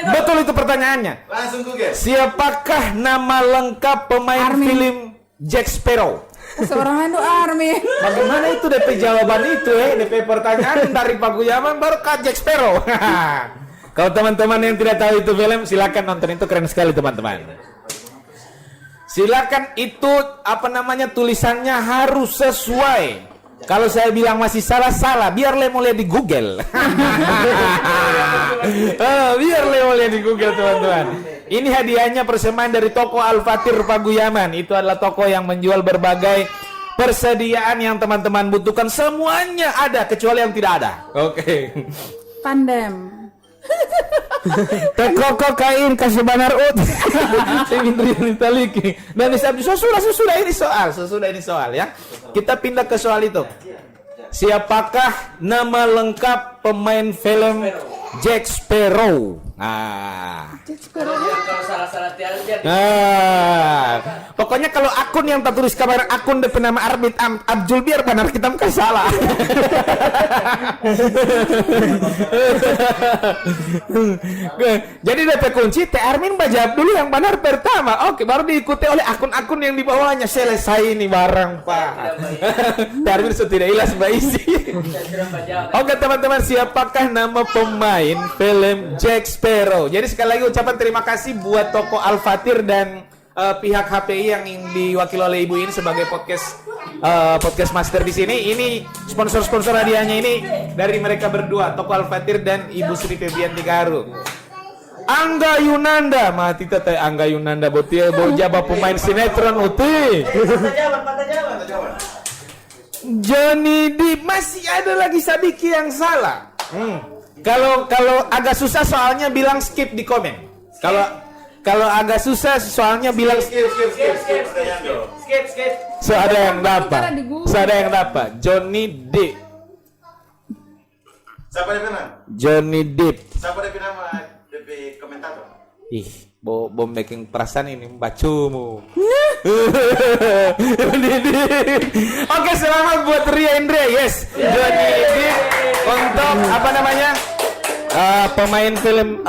Betul itu pertanyaannya. Langsung Google. Siapakah nama lengkap pemain film Jack Sparrow? Seorang itu Army. Bagaimana itu DP jawaban itu DP pertanyaan dari Paguyaman baru ke Jack Sparrow. Kalau teman-teman yang tidak tahu itu film, silakan nonton, itu keren sekali teman-teman. Silakan itu tulisannya harus sesuai. Kalau saya bilang masih salah, biar Le mau lihat di Google. Biar Le mau lihat di Google teman-teman. Ini hadiahnya persembahan dari toko Al-Fatur Paguyaman. Itu adalah toko yang menjual berbagai persediaan yang teman-teman butuhkan. Semuanya ada kecuali yang tidak ada. Oke. Pandem. Tekoko kain kasih banar ut. Dan sesudah ini soal ya. Kita pindah ke soal itu. Siapakah nama lengkap pemain film Jack Sparrow. Nah. Kalau salah-salah tiada biar Pokoknya kalau akun yang tertulis kamera akun DP nama Arbit Abjul biar benar kita bukan salah. Jadi DP kunci Teh Armin jawab dulu yang benar pertama. Oke, baru diikuti oleh akun-akun yang di bawahnya. Selesai ini barang, Pak. Teh Armin sudah tidak ilas Mbak Isi. Oke, teman-teman, siapakah nama pemain film Jack Sparrow? Jadi sekali lagi ucapan terima kasih buat toko Al-Fatir dan pihak HPI yang diwakili oleh Ibu ini sebagai podcast master di sini. Ini sponsor hadiahnya ini dari mereka berdua, toko Al-Fatir dan Ibu Sri Febianti Karu. Angga Yunanda, mati tete Angga Yunanda botia bojaba pemain sinetron uti. patah jawaban. Johnny Depp, masih ada lagi Sadiki yang salah. Kalau agak susah soalnya bilang skip di komen. Kalau agak susah soalnya bilang skip. So ada yang dapat. Johnny Depp. Siapa DP nama? Johnny Depp. Siapa DP nama DP komentator? Ih, bom making perasaan ini bacumu. Oke, selamat buat Ria Indra, yes. Johnny Depp untuk apa namanya? Pemain film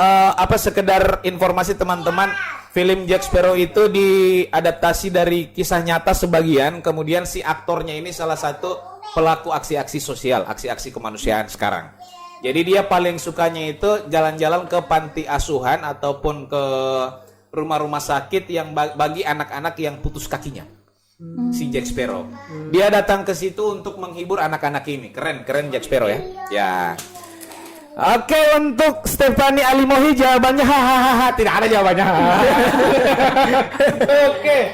sekedar informasi teman-teman, film Jack Sparrow itu diadaptasi dari kisah nyata sebagian, kemudian si aktornya ini salah satu pelaku aksi-aksi sosial, aksi-aksi kemanusiaan sekarang. Jadi dia paling sukanya itu jalan-jalan ke panti asuhan ataupun ke rumah-rumah sakit yang bagi anak-anak yang putus kakinya. Si Jack Sparrow. Dia datang ke situ untuk menghibur anak-anak ini. Keren Jack Sparrow ya. Ya. Oke, untuk Stefani Alimohi jawabannya hahaha, tidak ada jawabannya. Oke.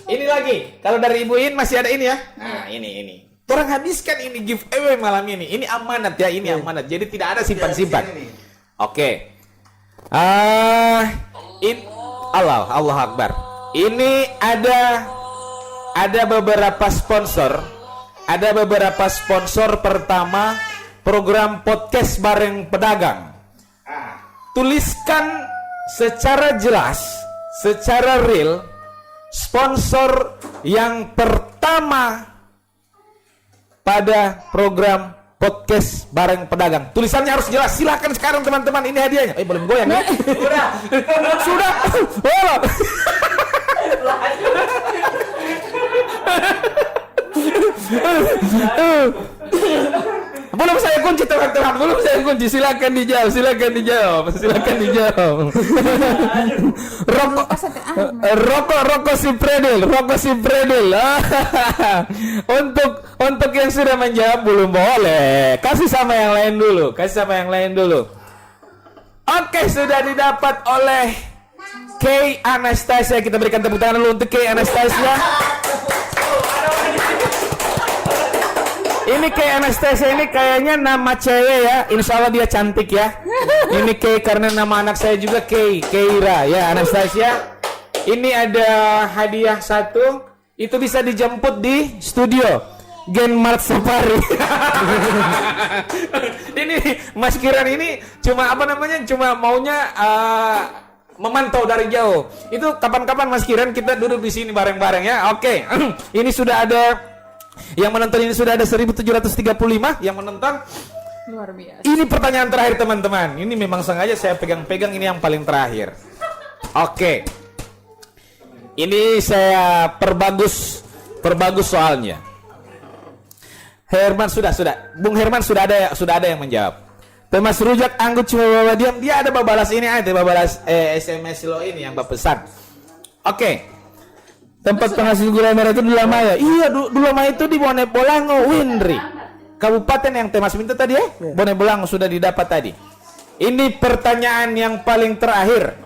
Ini lagi. Kalau dari Ibu In masih ada ini ya. Nah, ini. Orang habiskan ini giveaway malam ini. Ini amanat ya, ini amanat. Jadi tidak ada simpan-simpan. Oke. Allah Akbar. Ini ada beberapa sponsor. Ada beberapa sponsor pertama program podcast bareng pedagang. Tuliskan secara jelas, secara real sponsor yang pertama pada program podcast bareng pedagang. Tulisannya harus jelas. Silakan sekarang teman-teman, ini hadiahnya. Belum goyang ya? Sudah. Belum saya kunci teman-teman, belum saya kunci. Silakan dijawab. Rokok si Predel. Untuk yang sudah menjawab belum boleh. Kasih sama yang lain dulu. Oke, sudah didapat oleh Kay Anastasia. Kita berikan tepuk tangan dulu untuk Kay Anastasia. Ini Kay Anastasia ini kayaknya nama cewek ya. Insya Allah dia cantik ya. Ini Kay karena nama anak saya juga Keira ya, Anastasia. Ini ada hadiah satu. Itu bisa dijemput di studio Genmart Safari. Ini Mas Kiran ini cuma cuma maunya memantau dari jauh. Itu kapan-kapan Mas Kiran kita duduk di sini bareng-bareng ya. Oke. Ini sudah ada yang menonton, ini sudah ada 1735 yang menonton. Luar biasa. Ini pertanyaan terakhir teman-teman. Ini memang sengaja saya pegang-pegang, ini yang paling terakhir. Oke. Ini saya perbagus soalnya. Herman sudah. Bung Herman sudah ada yang menjawab. Mas Rujak Anggut cuma bawa diam, dia ada babalas ini aja, babalas SMS lo ini yang berpesan. Oke. Tempat penghasil gula merah itu Dula Maya. Iya, Dula Maya itu di Bone Bolango, Windri. Kabupaten yang Mas minta tadi ya? Bone Bolango sudah didapat tadi. Ini pertanyaan yang paling terakhir.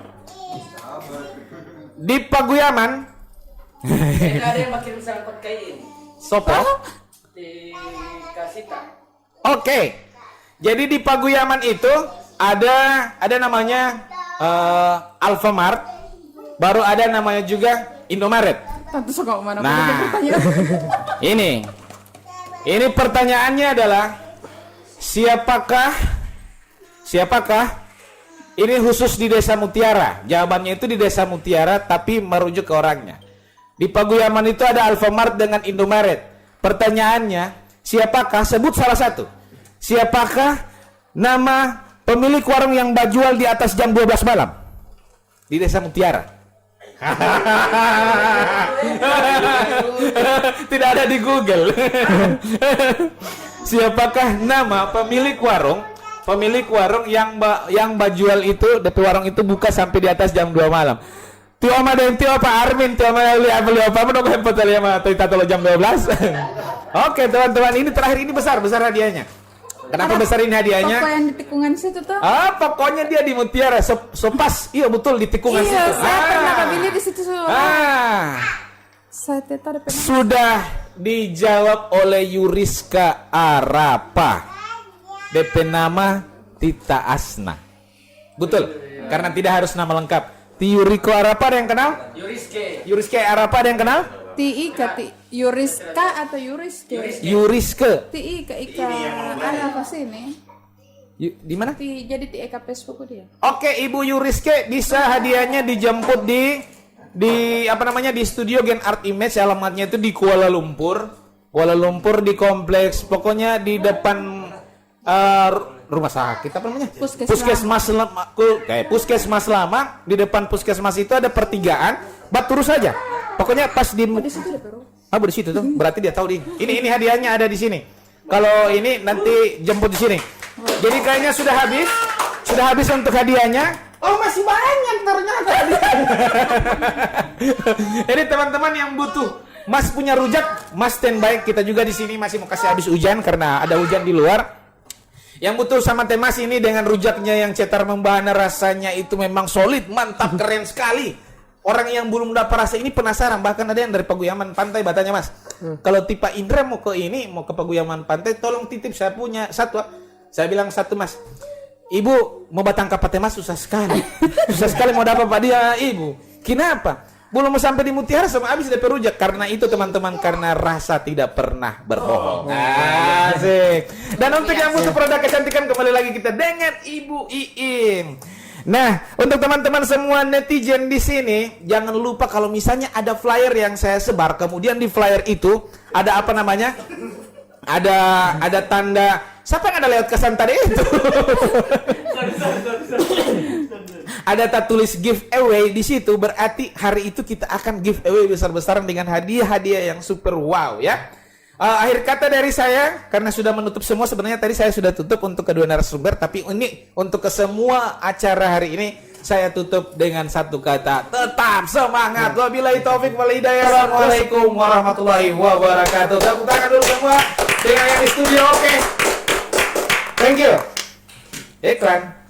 Di Paguyaman. Ada yang makin sangkut kayak ini. Sopo? Di Kasita. Oke. Jadi di Paguyaman itu ada namanya Alfamart. Baru ada namanya juga Indomaret. Tentu suka mana Nah, ini pertanyaannya adalah siapakah Siapakah? Ini khusus di Desa Mutiara. Jawabannya itu di Desa Mutiara, tapi merujuk ke orangnya. Di Paguyaman itu ada Alfamart dengan Indomaret. Pertanyaannya, siapakah? Sebut salah satu. Siapakah nama pemilik warung yang jual di atas jam 12 malam? Di Desa Mutiara. Tidak ada di Google. Siapakah nama pemilik warung yang jual itu, DP warung itu buka sampai di atas jam 2 malam? Tio ama dan tio apa Armin, tio ama beli apa menunggu hempot ali ama tita tolo jam 12. Oke, teman-teman, ini terakhir, ini besar hadiahnya. Kenapa besar ini hadiahnya? Toko yang di tikungan situ tuh. Pokoknya dia di Mutiara, pas, iya betul di tikungan situ. Iya, saya pernah beli di situ. Saya teta ada Sudah dijawab oleh Yuriska Arapa. DP nama Tita Asna. Betul, karena tidak harus nama lengkap. Yuriko Arapa ada yang kenal? Yuriske Arapa ada yang kenal? Yuriska atau Yuriske? Yuriske. Ika ada apa sih ini? Di mana? Jadi Ika Facebook dia. Oke, Ibu Yuriske, bisa hadiahnya dijemput di studio Gen Art Image. Alamatnya itu di Kuala Lumpur di kompleks, pokoknya di depan rumah sakit apa namanya? Puskesmas lama. Di depan puskesmas itu ada pertigaan, terus saja. Pokoknya pas di situ di situ tuh. Berarti dia tahu ini hadiahnya ada di sini. Kalau ini nanti jemput di sini. Jadi kayaknya sudah habis untuk hadiahnya. Oh, masih banyak ternyata. Jadi teman-teman yang butuh Mas punya rujak, Mas standby. Kita juga di sini masih mau kasih habis hujan karena ada hujan di luar. Yang butuh sama teh Mas ini dengan rujaknya yang cetar membahana, rasanya itu memang solid, mantap, keren sekali. Orang yang belum dapat rasa ini penasaran, bahkan ada yang dari Paguyaman Pantai batanya Mas. Kalau tipe Indra mau ke Paguyaman Pantai, tolong titip, saya punya satu. Saya bilang satu Mas. Ibu mau batang kapat teh Mas susah sekali. Susah sekali mau dapat Pak dia Ibu. Kenapa? Belum sampai di Mutiara sama habis DP rujak. Karena itu teman-teman, karena rasa tidak pernah berbohong. Asik. Dan untuk yang butuh produk kecantikan, kembali lagi kita dengan Ibu Iin. Nah, untuk teman-teman semua netizen di sini, jangan lupa kalau misalnya ada flyer yang saya sebar, kemudian di flyer itu ada apa namanya? Ada tanda. Siapa yang ada lewat kesan tadi itu? Ada tulis giveaway di situ, berarti hari itu kita akan giveaway besar-besaran dengan hadiah-hadiah yang super wow ya. Akhir kata dari saya, karena sudah menutup semua, sebenarnya tadi saya sudah tutup untuk kedua narasumber, tapi ini untuk ke semua acara hari ini saya tutup dengan satu kata, tetap semangat. Wabillahi taufik wal hidayah. Assalamualaikum warahmatullahi wabarakatuh. Tepuk tangan dulu semua dengan yang di studio. Oke. Thank you. Iklan.